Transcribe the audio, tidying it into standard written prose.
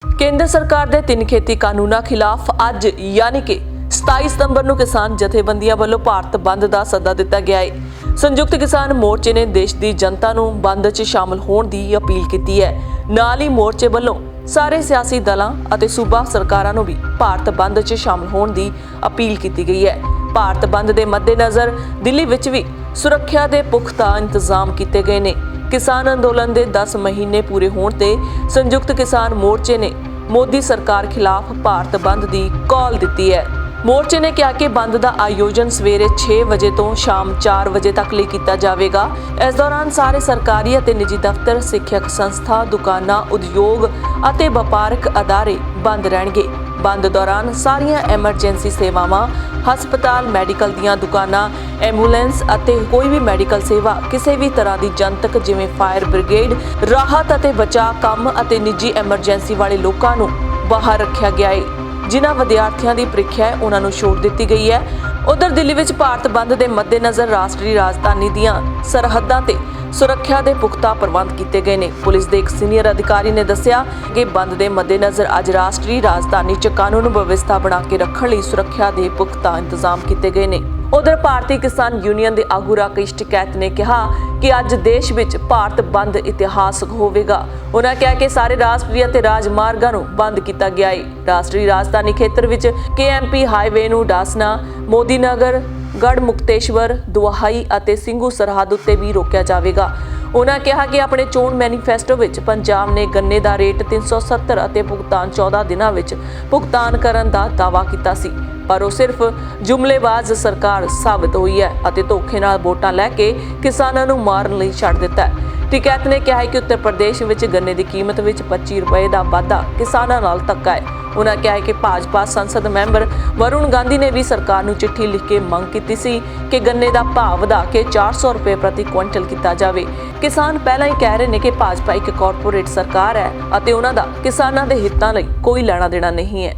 केंद्र सरकार के 3 खेती कानूनों खिलाफ अज यानी कि 27 सितंबर ਨੂੰ किसान जथेबंदियां ਵੱਲੋਂ ਭਾਰਤ ਬੰਦ ਦਾ ਸੱਦਾ ਦਿੱਤਾ ਗਿਆ ਹੈ। संयुक्त किसान मोर्चे ने देश की जनता ਨੂੰ ਬੰਦ 'ਚ शामिल होने की अपील की है। ਨਾਲ ही मोर्चे ਵੱਲੋਂ ਸਾਰੇ ਸਿਆਸੀ ਦਲਾਂ ਅਤੇ ਸੂਬਾ ਸਰਕਾਰਾਂ ਨੂੰ ਵੀ ਭਾਰਤ ਬੰਦ 'ਚ शामिल होने की अपील की गई है। ਭਾਰਤ ਬੰਦ ਦੇ ਮੱਦੇਨਜ਼ਰ ਦਿੱਲੀ ਵਿੱਚ ਵੀ ਸੁਰੱਖਿਆ ਦੇ ਪੁਖਤਾ ਇੰਤਜ਼ਾਮ ਕੀਤੇ ਗਏ ਨੇ। किसान अंदोलन के 10 महीने पूरे होने ते संयुक्त किसान मोर्चे ने मोदी सरकार खिलाफ भारत बंद की कॉल दी है। मोर्चे ने कहा कि बंद का आयोजन सवेरे 6 बजे तो शाम 4 बजे तक लिए किया जाएगा। इस दौरान सारे सरकारी और निजी दफ्तर, सिक्ख्यक संस्था, दुकानां, उद्योग और व्यापारिक अदारे बंद रहणगे। बंद दौरान सारिया एमरजेंसी सेवावां, हस्पताल, मैडिकल दीआं दुकानां, एंबूलेंस अते कोई भी मैडिकल सेवा किसी भी तरह की जनतक जिवें फायर ब्रिगेड, राहत अते बचाव काम अते निजी एमरजेंसी वाले लोगों नूं बाहर रखा गया है। जिन्हां विद्यार्थियों की प्रीख्या है उन्हां नूं छूट दी गई है। उधर दिल्ली विच भारत बंद के मद्देनज़र राष्ट्रीय राजधानी दीआं सरहदां ते सुरक्षा के पुख्ता प्रबंध किए गए हैं। पुलिस के एक सीनियर अधिकारी ने दस्सिया कि बंद के मद्देनज़र अज राष्ट्रीय राजधानी च कानून व्यवस्था बना के रखने लई सुरक्षा के पुख्ता इंतजाम किए गए हैं। उधर भारतीय किसान यूनियन के आगू राकेश टिकैत ने कहा कि अज देश विच भारत बंद इतिहासक होवेगा। उन्होंने कहा कि सारे राष्ट्रीय ते राजमार्गां नूं बंद किया गया है। राष्ट्रीय राजधानी खेत्र विच KMP हाईवे नूं डासना, मोदी नगर, गढ़ मुक्तेश्वर, दुहाई अते ਸਿੰਘੂ सरहद उत्ते भी रोकया जाएगा। उन्होंने कहा कि अपने चोण मैनीफेस्टो विच पंजाब ने गन्ने का रेट 370 अते भुगतान 14 दिनों विच भुगतान करन दा दावा कीता सी, पर वो सिर्फ जुमलेबाज सरकार साबित हुई है अते धोखे नाल वोटां लैके किसानां नूं मारन लई छड्ड दिता है। टिकैत ने कहा है कि उत्तर प्रदेश विच गन्ने की कीमत विच 25 रुपए का वाधा किसानां नाल धक्का है। उन्होंने कहा है कि भाजपा संसद मैंबर वरुण गांधी ने भी सरकार नूं चिट्ठी लिख के मंग की सी कि गन्ने का भाव वधा के 400 रुपए प्रति क्विंटल किया जाए। किसान पहला ही कह रहे हैं कि भाजपा एक कॉरपोरेट सरकार है अते उन्हां दा किसानां दे हितां लई कोई लेना देना नहीं है।